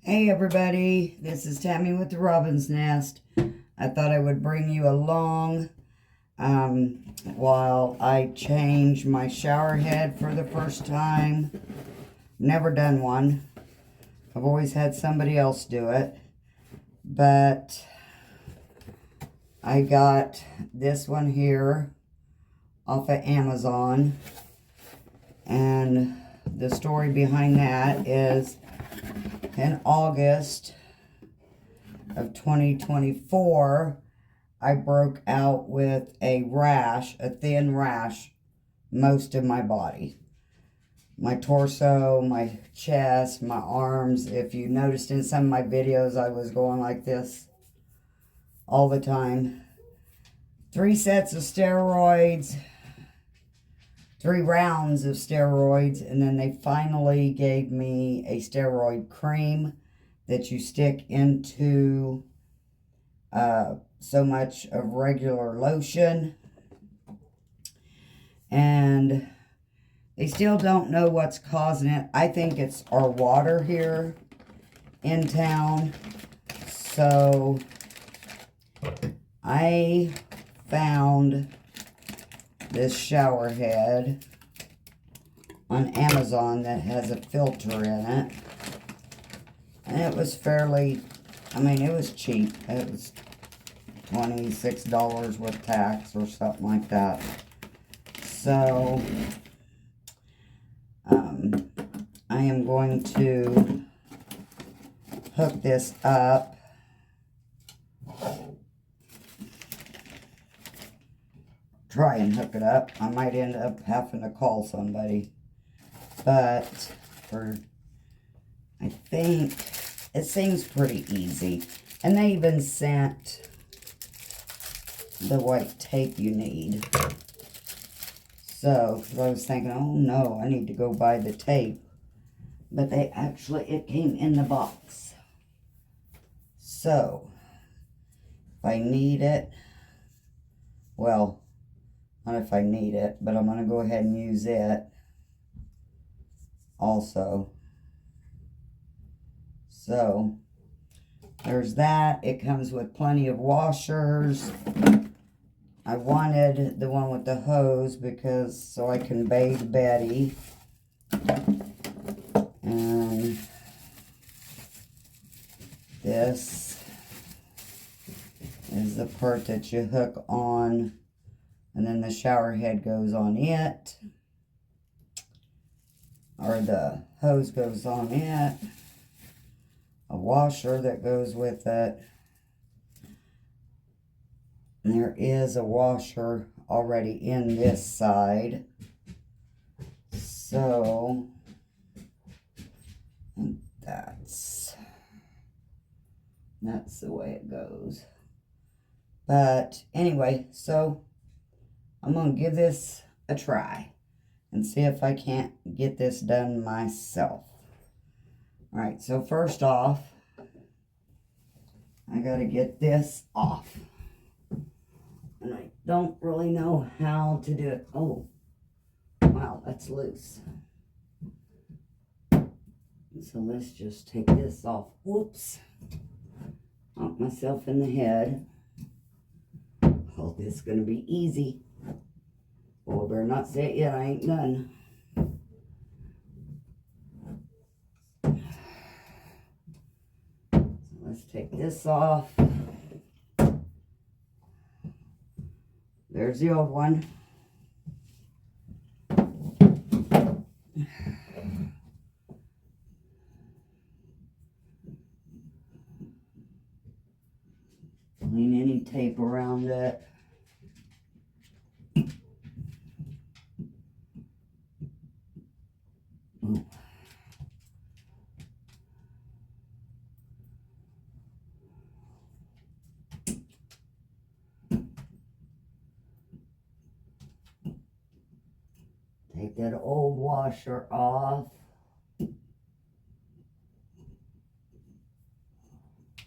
Hey everybody, this is Tammy with the Robin's Nest. I thought I would bring you along while I change my shower head for the first time. Never done one. I've always had somebody else do it. But I got this one here off of Amazon. And the story behind that is in August of 2024, I broke out with a rash, a thin rash, most of my body. My torso, my chest, my arms. If you noticed in some of my videos, I was going like this all the time. 3 sets of steroids, 3 rounds of steroids, and then they finally gave me a steroid cream that you stick into so much of regular lotion. And they still don't know what's causing it. I think it's our water here in town. So I found this shower head on Amazon that has a filter in it. And it was fairly, it was cheap. It was $26 with tax or something like that. So, I am going to hook this up. Try and hook it up. I might end up having to call somebody. But I think it seems pretty easy. And they even sent the white tape you need. So, because I was thinking, oh no, I need to go buy the tape. But it came in the box. So, if I need it, well, not if I need it, but I'm going to go ahead and use it also. So, there's that. It comes with plenty of washers. I wanted the one with the hose so I can bathe Betty. And this is the part that you hook on, and then the shower head goes on it, or the hose goes on it, a washer that goes with it. And there is a washer already in this side. So that's the way it goes. But anyway, so I'm going to give this a try and see if I can't get this done myself. Alright, so first off, I got to get this off. And I don't really know how to do it. Oh, wow, that's loose. So let's just take this off. Whoops. Knocked myself in the head. Oh, this is going to be easy. Oh, I better not say it yet. I ain't done. So let's take this off. There's the old one. Clean any tape around it. Ooh. Take that old washer off.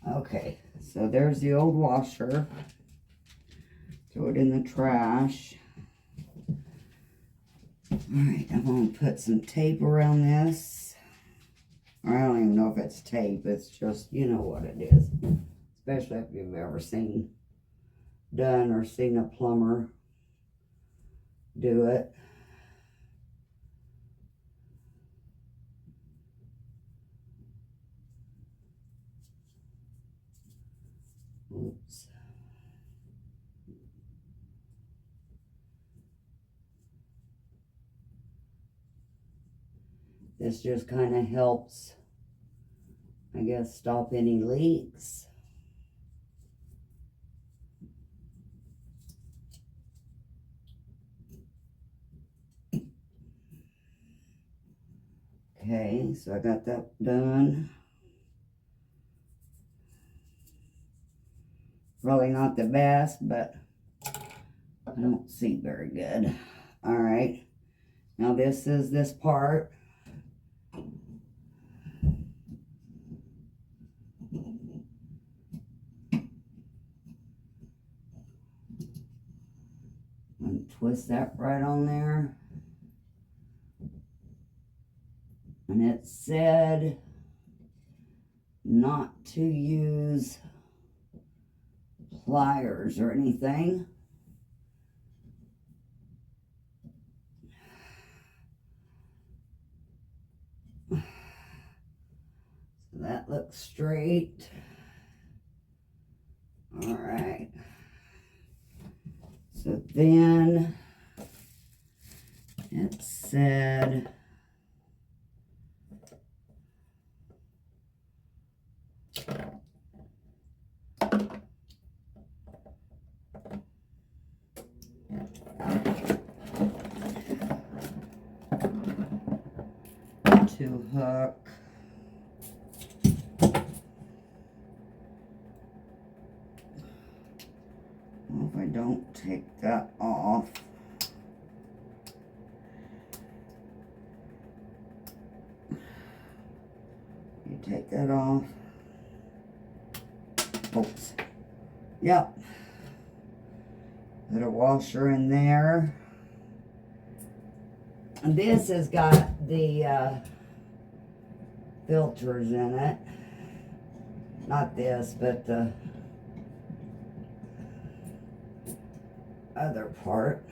Okay, so there's the old washer. Throw it in the trash. Alright, I'm going to put some tape around this. I don't even know if it's tape. It's just, you know what it is. Especially if you've ever done or seen a plumber do it. Oops. This just kind of helps, I guess, stop any leaks. Okay, so I got that done. Probably not the best, but I don't see very good. All right, now this is this part. And twist that right on there. And it said not to use pliers or anything. So that looks straight. All right. So then it said to hook well, if I don't take that off, you take that off. Oops. Yep. Put a washer in there. And this has got the filters in it. Not this, but the other part.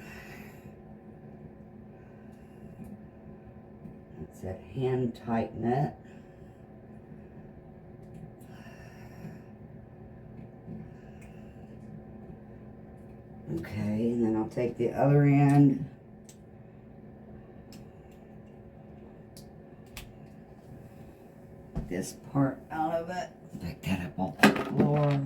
It's a hand tighten it. Okay, and then I'll take the other end. This part out of it. Pick that up off the floor.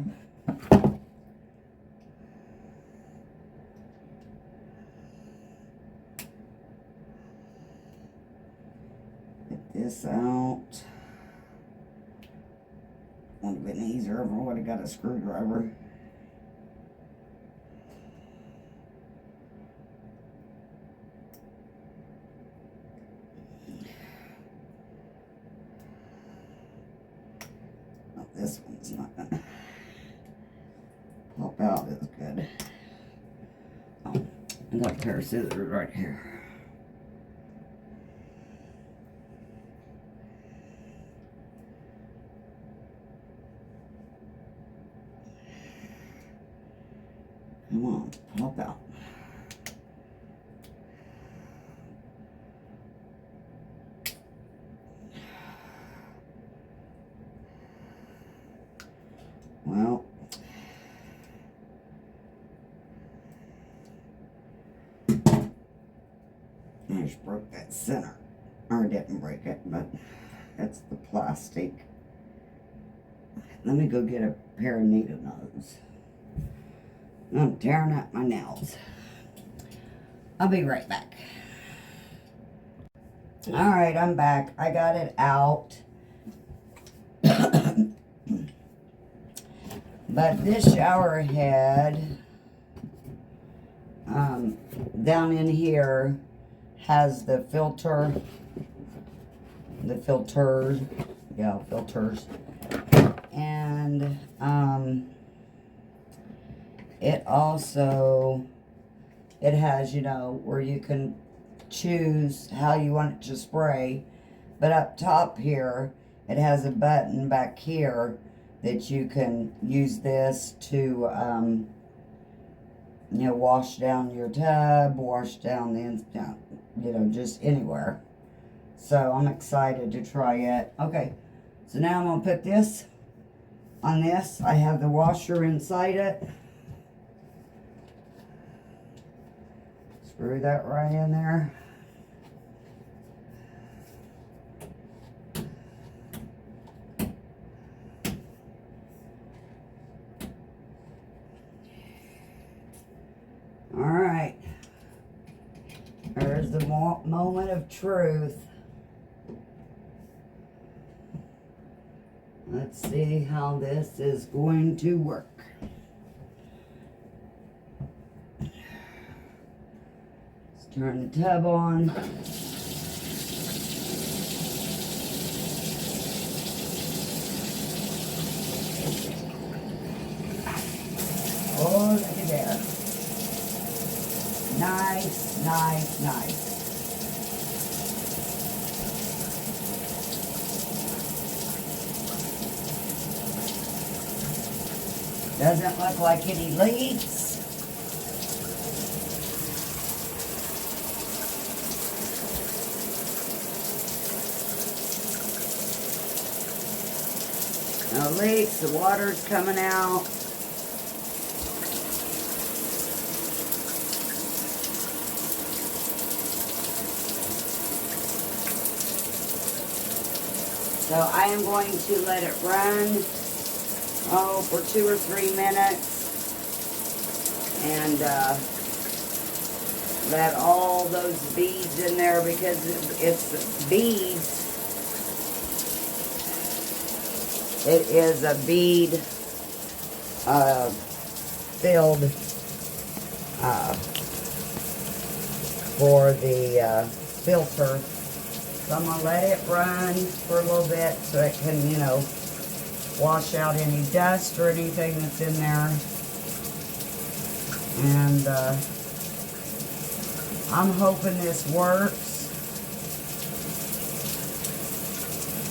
Get this out. Would have been easier if I would have got a screwdriver. This one's not gonna pop out as good. Oh, I got a pair of scissors right here. Come on, pop out. Well, I just broke that center. Or didn't break it, but that's the plastic. Let me go get a pair of needle nose. I'm tearing up my nails. I'll be right back. Alright, I'm back. I got it out. But this shower head down in here has the filter, filters, and it also, it has, you know, where you can choose how you want it to spray, but up top here it has a button back here that you can use this to, you know, wash down your tub, wash down the, you know, just anywhere. So I'm excited to try it. Okay, so now I'm going to put this on this. I have the washer inside it. Screw that right in there. Alright, there's the moment of truth. Let's see how this is going to work. Let's turn the tub on. Oh, look at there. Nice, nice, nice. Doesn't look like any leaks. No leaks, the water's coming out. So I am going to let it run, for 2 or 3 minutes. And let all those beads in there, because it's beads. It is a bead filled for the filter. So I'm going to let it run for a little bit so it can, you know, wash out any dust or anything that's in there. And I'm hoping this works,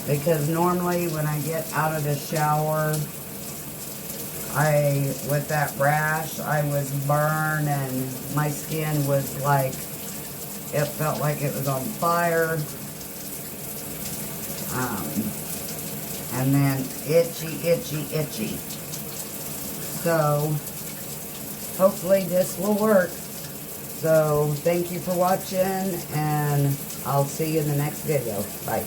because normally when I get out of the shower, with that rash, I was burned and my skin was like, it felt like it was on fire. And then itchy, itchy, itchy. So, hopefully this will work. So, thank you for watching, and I'll see you in the next video. Bye.